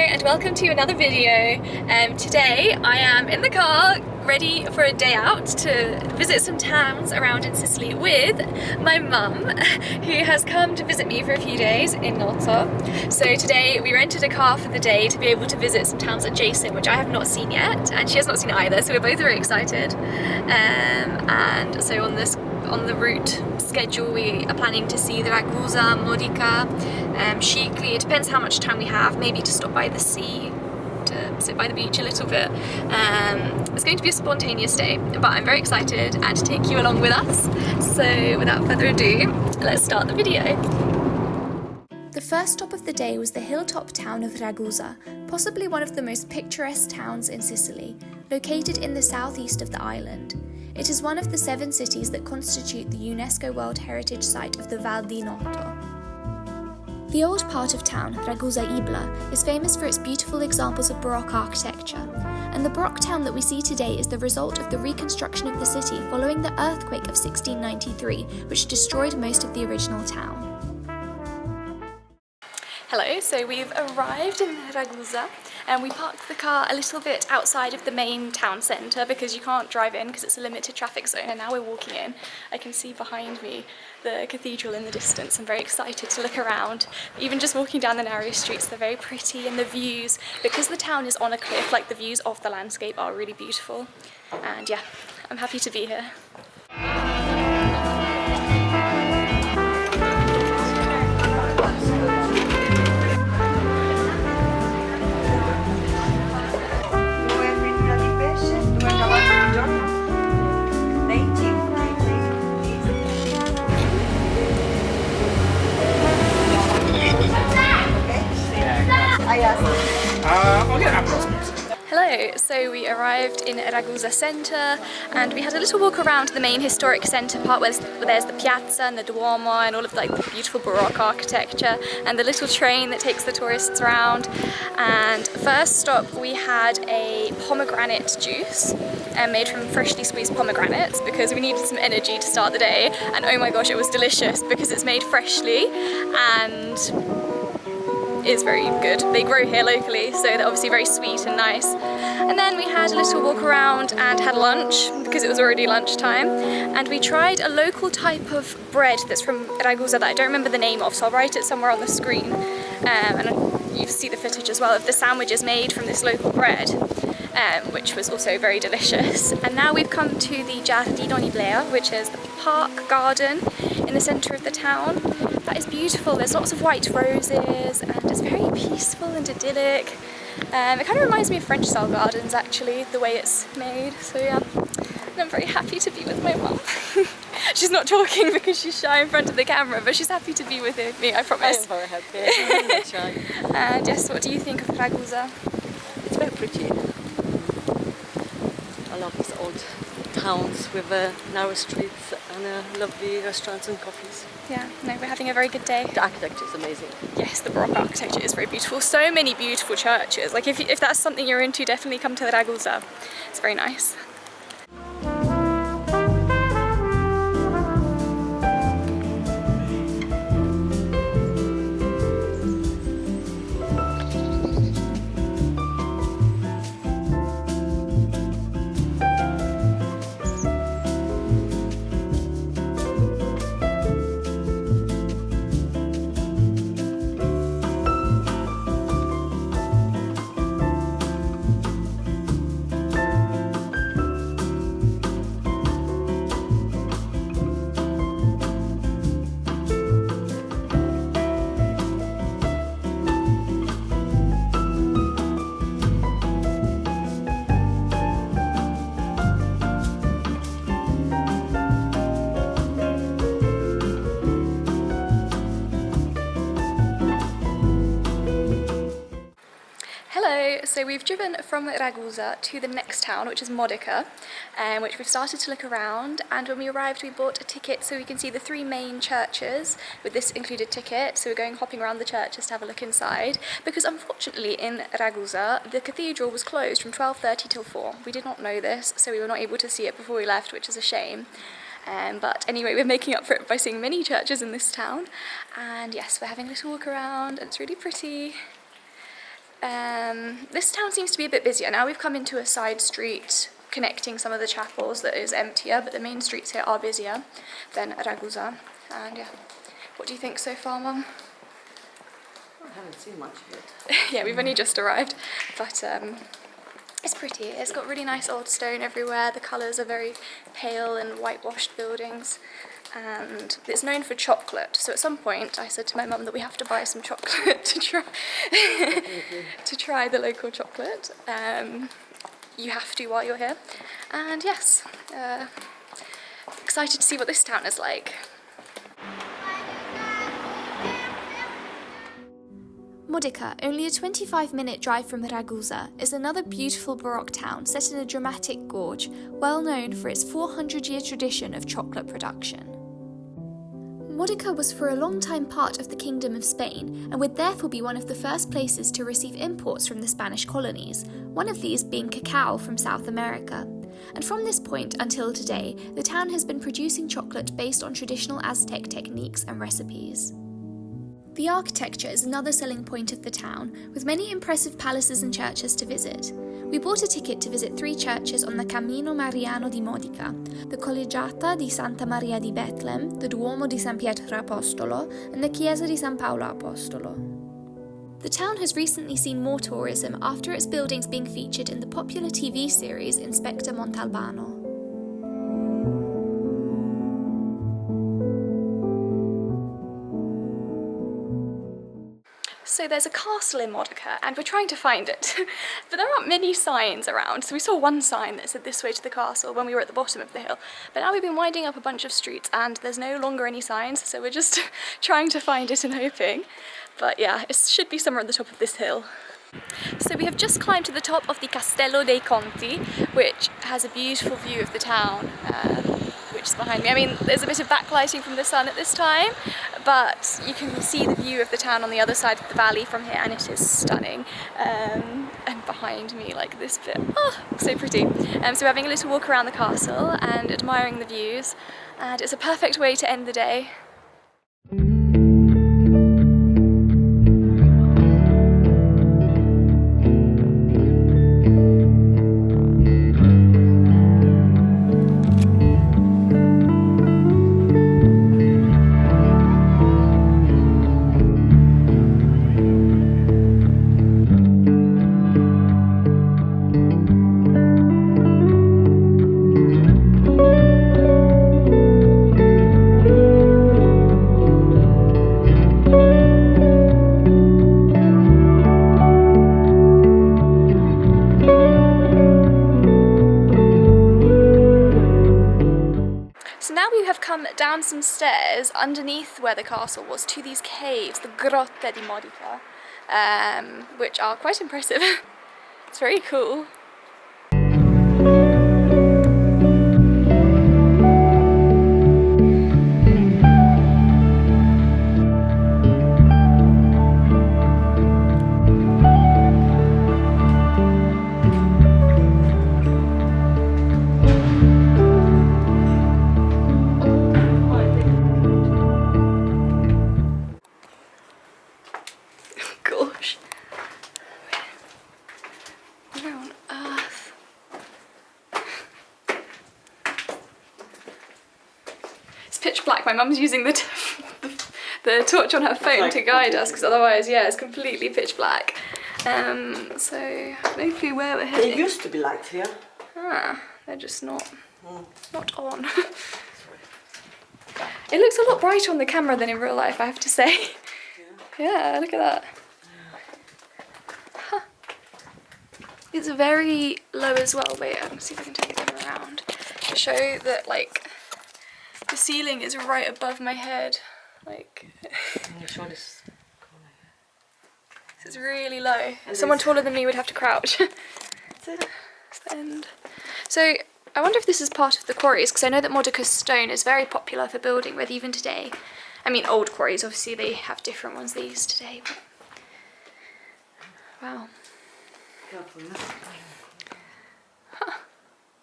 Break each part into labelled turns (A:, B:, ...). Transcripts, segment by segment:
A: and welcome to another video. Today I am in the car ready for a day out to visit some towns around in Sicily with my mum, who has come to visit me for a few days in Noto. So today we rented a car for the day to be able to visit some towns adjacent, which I have not seen yet, and she has not seen it either, so we're both very excited. And so on the route schedule we are planning to see the Ragusa and Modica, Sicily. It depends how much time we have, maybe to stop by the sea, to sit by the beach a little bit. It's going to be a spontaneous day, but I'm very excited and to take you along with us. So without further ado, let's start the video.
B: The first stop of the day was the hilltop town of Ragusa, possibly one of the most picturesque towns in Sicily, located in the southeast of the island. It is one of the 7 cities that constitute the UNESCO World Heritage Site of the Val di Noto. The old part of town, Ragusa Ibla, is famous for its beautiful examples of Baroque architecture, and the Baroque town that we see today is the result of the reconstruction of the city following the earthquake of 1693, which destroyed most of the original town.
A: Hello, so we've arrived in Ragusa and we parked the car a little bit outside of the main town centre because you can't drive in because it's a limited traffic zone, and now we're walking in. I can see behind me the cathedral in the distance. I'm very excited to look around. Even just walking down the narrow streets, they're very pretty, and the views, because the town is on a cliff, like the views of the landscape are really beautiful. And yeah, I'm happy to be here. Hello, so we arrived in Ragusa centre and we had a little walk around the main historic centre part where there's the piazza and the Duomo and all of the beautiful Baroque architecture and the little train that takes the tourists around. And first stop we had a pomegranate juice made from freshly squeezed pomegranates because we needed some energy to start the day, and oh my gosh, it was delicious because it's made freshly and is very good. They grow here locally, so they're obviously very sweet and nice. And then we had a little walk around and had lunch because it was already lunchtime, and we tried a local type of bread that's from Ragusa that I don't remember the name of, so I'll write it somewhere on the screen, and you see the footage as well of the sandwiches made from this local bread, which was also very delicious. And now we've come to the Giardino Ibla, which is the park garden in the centre of the town. That is beautiful. There's lots of white roses and it's very peaceful and idyllic. It kind of reminds me of French style gardens actually, the way it's made. So yeah, and I'm very happy to be with my mum. She's not talking because she's shy in front of the camera, but she's happy to be with me, I promise.
C: I am very happy. I'm not shy.
A: And yes, what do you think of Ragusa?
C: It's very pretty. I love these old towns with narrow streets and lovely restaurants and coffees.
A: Yeah, no, we're having a very good day.
C: The architecture is amazing.
A: Yes, the Baroque architecture is very beautiful. So many beautiful churches. Like if that's something you're into, definitely come to Ragusa. It's very nice. So we've driven from Ragusa to the next town, which is Modica, which we've started to look around, and when we arrived we bought a ticket so we can see the 3 main churches with this included ticket. So we're going hopping around the churches to have a look inside, because unfortunately in Ragusa the cathedral was closed from 12:30 till 4. We did not know this, so we were not able to see it before we left, which is a shame. But anyway, we're making up for it by seeing many churches in this town, and yes, we're having a little walk around and it's really pretty. This town seems to be a bit busier. Now we've come into a side street connecting some of the chapels that is emptier, but the main streets here are busier than Ragusa. And yeah, what do you think so far, Mum?
C: I haven't seen much of it.
A: Yeah, we've only just arrived, but it's pretty. It's got really nice old stone everywhere. The colours are very pale and whitewashed buildings, and it's known for chocolate. So at some point I said to my mum that we have to buy some chocolate to try to try the local chocolate. You have to while you're here. And yes, excited to see what this town is like.
B: Modica, only a 25-minute drive from Ragusa, is another beautiful Baroque town set in a dramatic gorge, well known for its 400-year tradition of chocolate production. Modica was for a long time part of the Kingdom of Spain and would therefore be one of the first places to receive imports from the Spanish colonies, one of these being cacao from South America. And from this point until today, the town has been producing chocolate based on traditional Aztec techniques and recipes. The architecture is another selling point of the town, with many impressive palaces and churches to visit. We bought a ticket to visit 3 churches on the Cammino Mariano di Modica, the Collegiata di Santa Maria di Bethlehem, the Duomo di San Pietro Apostolo, and the Chiesa di San Paolo Apostolo. The town has recently seen more tourism after its buildings being featured in the popular TV series Inspector Montalbano.
A: So there's a castle in Modica and we're trying to find it, but there aren't many signs around. So we saw one sign that said this way to the castle when we were at the bottom of the hill, but now we've been winding up a bunch of streets and there's no longer any signs, so we're just trying to find it and hoping. But yeah, it should be somewhere at the top of this hill. So we have just climbed to the top of the Castello dei Conti, which has a beautiful view of the town, which is behind me. I mean, there's a bit of backlighting from the sun at this time, but you can see the view of the town on the other side of the valley from here, and it is stunning. And behind me, like this bit, oh, so pretty. So we're having a little walk around the castle and admiring the views, and it's a perfect way to end the day. Come down some stairs underneath where the castle was to these caves, the Grotte di Modica, which are quite impressive. It's very cool. Pitch black. My mum's using the torch on her phone to guide us, because otherwise, yeah, it's completely pitch black. So no clue where we're heading.
C: They used to be lights here.
A: Ah, they're just not on. It looks a lot brighter on the camera than in real life, I have to say. Yeah, look at that. Huh. It's very low as well. Wait, let's see if I can turn it around to show that, like, the ceiling is right above my head, like. It's really low. Someone taller than me would have to crouch. So I wonder if this is part of the quarries, because I know that Modica stone is very popular for building with even today. I mean, old quarries, obviously they have different ones they use today. But wow. Huh.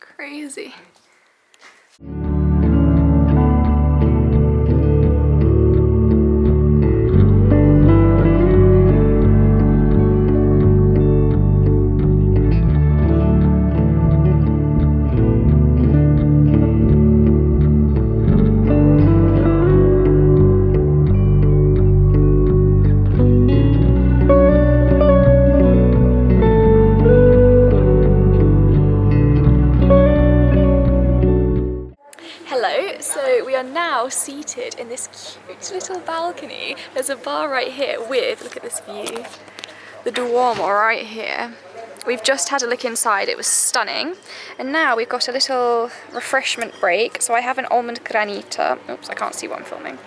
A: Crazy. seated in this cute little balcony. There's a bar right here with, look at this view, the Duomo right here. We've just had a look inside, it was stunning. And now we've got a little refreshment break. So I have an almond granita. Oops, I can't see what I'm filming.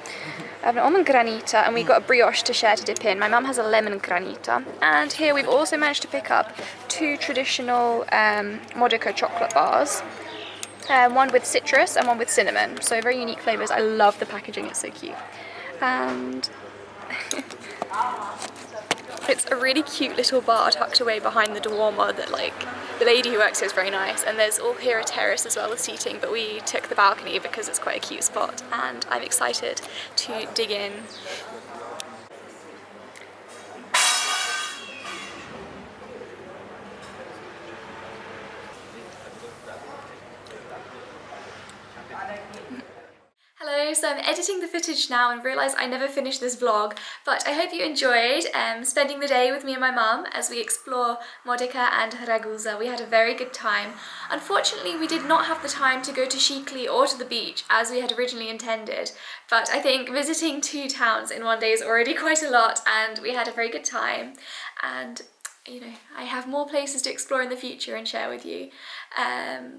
A: I have an almond granita and we've got a brioche to share to dip in. My mum has a lemon granita. And here we've also managed to pick up 2 traditional Modica chocolate bars. One with citrus and one with cinnamon. So very unique flavours. I love the packaging, it's so cute. And it's a really cute little bar tucked away behind the Duomo that like the lady who works here is very nice, and there's all here a terrace as well with seating, but we took the balcony because it's quite a cute spot and I'm excited to dig in. Hello, so I'm editing the footage now and realised I never finished this vlog, but I hope you enjoyed spending the day with me and my mum as we explore Modica and Ragusa. We had a very good time. Unfortunately, we did not have the time to go to Sicily or to the beach as we had originally intended, but I think visiting 2 towns in one day is already quite a lot, and we had a very good time. And you know, I have more places to explore in the future and share with you.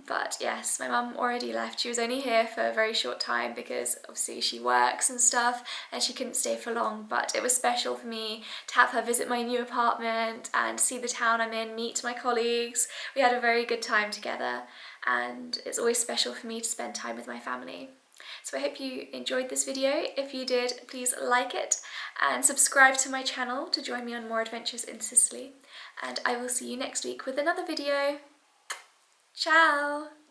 A: But yes, my mum already left. She was only here for a very short time because obviously she works and stuff and she couldn't stay for long, but it was special for me to have her visit my new apartment and see the town I'm in, meet my colleagues. We had a very good time together and it's always special for me to spend time with my family. So I hope you enjoyed this video. If you did, please like it and subscribe to my channel to join me on more adventures in Sicily. And I will see you next week with another video. Ciao!